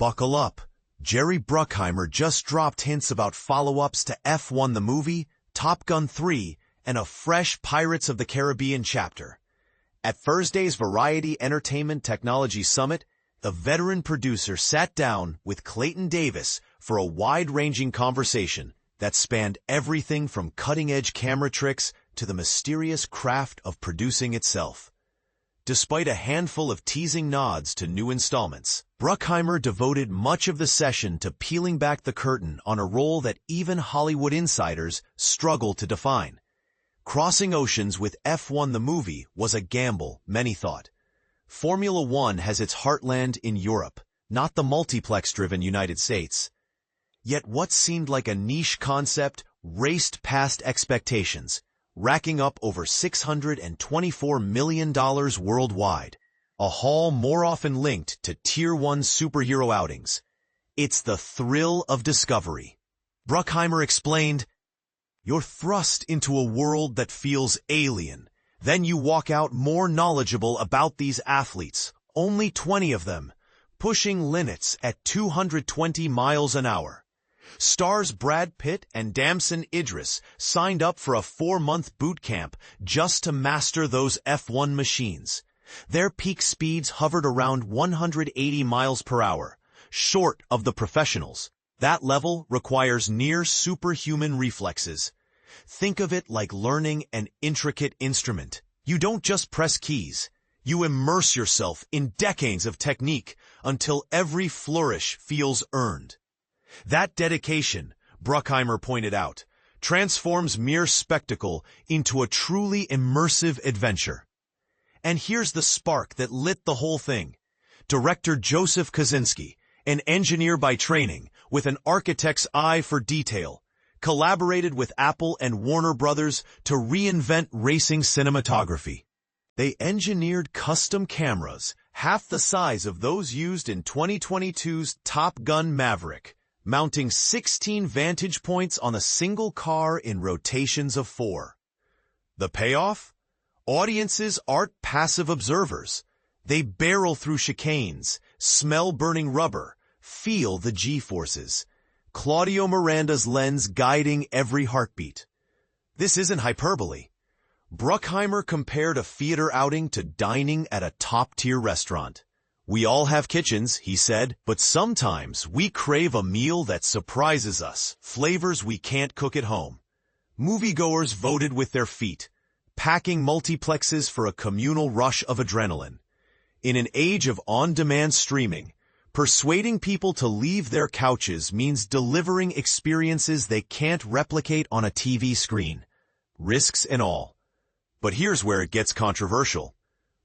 Buckle up. Jerry Bruckheimer just dropped hints about follow-ups to F1 the movie, Top Gun 3, and a fresh Pirates of the Caribbean chapter. At Thursday's Variety Entertainment Technology Summit, the veteran producer sat down with Clayton Davis for a wide-ranging conversation that spanned everything from cutting-edge camera tricks to the mysterious craft of producing itself. Despite a handful of teasing nods to new installments, Bruckheimer devoted much of the session to peeling back the curtain on a role that even Hollywood insiders struggle to define. Crossing oceans with F1 the movie was a gamble, many thought. Formula One has its heartland in Europe, not the multiplex-driven United States. Yet what seemed like a niche concept raced past expectations, racking up over $624 million worldwide, a haul more often linked to Tier 1 superhero outings. It's the thrill of discovery. Bruckheimer explained, "You're thrust into a world that feels alien. Then you walk out more knowledgeable about these athletes, only 20 of them, pushing limits at 220 miles an hour. Stars Brad Pitt and Damson Idris signed up for a 4-month boot camp just to master those F1 machines. Their peak speeds hovered around 180 miles per hour, short of the professionals. That level requires near superhuman reflexes. Think of it like learning an intricate instrument. You don't just press keys. You immerse yourself in decades of technique until every flourish feels earned. That dedication," Bruckheimer pointed out, "transforms mere spectacle into a truly immersive adventure." And here's the spark that lit the whole thing. Director Joseph Kosinski, an engineer by training with an architect's eye for detail, collaborated with Apple and Warner Brothers to reinvent racing cinematography. They engineered custom cameras, half the size of those used in 2022's Top Gun Maverick, mounting 16 vantage points on a single car in rotations of 4. The payoff? Audiences aren't passive observers. They barrel through chicanes, smell burning rubber, feel the G-forces. Claudio Miranda's lens guiding every heartbeat. This isn't hyperbole. Bruckheimer compared a theater outing to dining at a top-tier restaurant. "We all have kitchens," he said, "but sometimes we crave a meal that surprises us, flavors we can't cook at home." Moviegoers voted with their feet, packing multiplexes for a communal rush of adrenaline. In an age of on-demand streaming, persuading people to leave their couches means delivering experiences they can't replicate on a TV screen, risks and all. But here's where it gets controversial.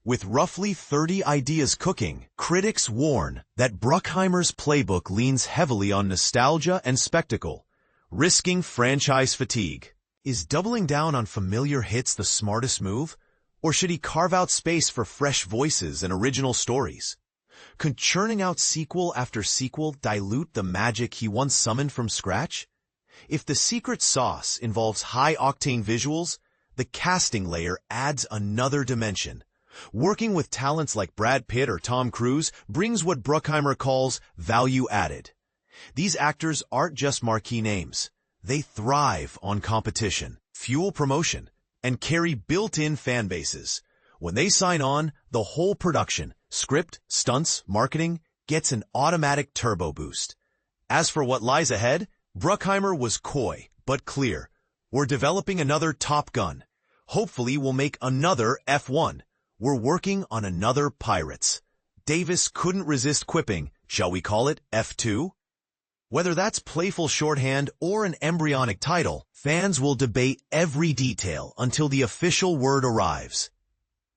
With roughly 30 ideas cooking, critics warn that Bruckheimer's playbook leans heavily on nostalgia and spectacle, risking franchise fatigue. Is doubling down on familiar hits the smartest move? Or should he carve out space for fresh voices and original stories? Could churning out sequel after sequel dilute the magic he once summoned from scratch? If the secret sauce involves high-octane visuals, the casting layer adds another dimension. Working with talents like Brad Pitt or Tom Cruise brings what Bruckheimer calls value added. These actors aren't just marquee names. They thrive on competition, fuel promotion, and carry built-in fan bases. When they sign on, the whole production, script, stunts, marketing, gets an automatic turbo boost. As for what lies ahead, Bruckheimer was coy, but clear. "We're developing another Top Gun. Hopefully we'll make another F1. We're working on another Pirates." Davis couldn't resist quipping, "Shall we call it F2? Whether that's playful shorthand or an embryonic title, fans will debate every detail until the official word arrives.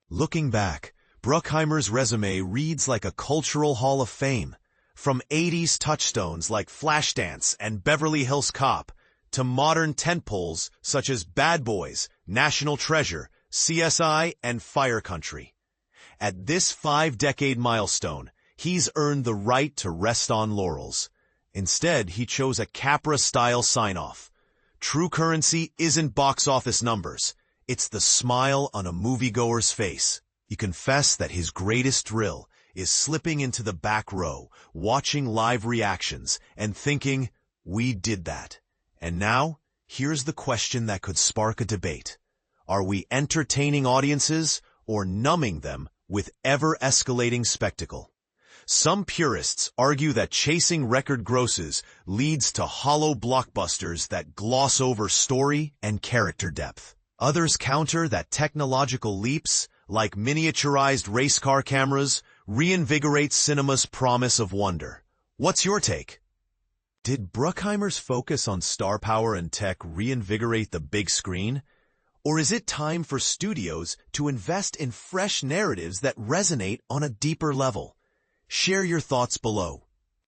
Looking back, Bruckheimer's resume reads like a cultural hall of fame. From 80s touchstones like Flashdance and Beverly Hills Cop, to modern tentpoles such as Bad Boys, National Treasure, CSI, and Fire Country. At this 5-decade milestone, he's earned the right to rest on laurels. Instead, he chose a Capra-style sign-off. True currency isn't box office numbers. It's the smile on a moviegoer's face. He confessed that his greatest thrill is slipping into the back row, watching live reactions, and thinking, we did that. And now, here's the question that could spark a debate. Are we entertaining audiences or numbing them with ever-escalating spectacle? Some purists argue that chasing record grosses leads to hollow blockbusters that gloss over story and character depth. Others counter that technological leaps, like miniaturized race car cameras, reinvigorate cinema's promise of wonder. What's your take? Did Bruckheimer's focus on star power and tech reinvigorate the big screen? Or is it time for studios to invest in fresh narratives that resonate on a deeper level? Share your thoughts below.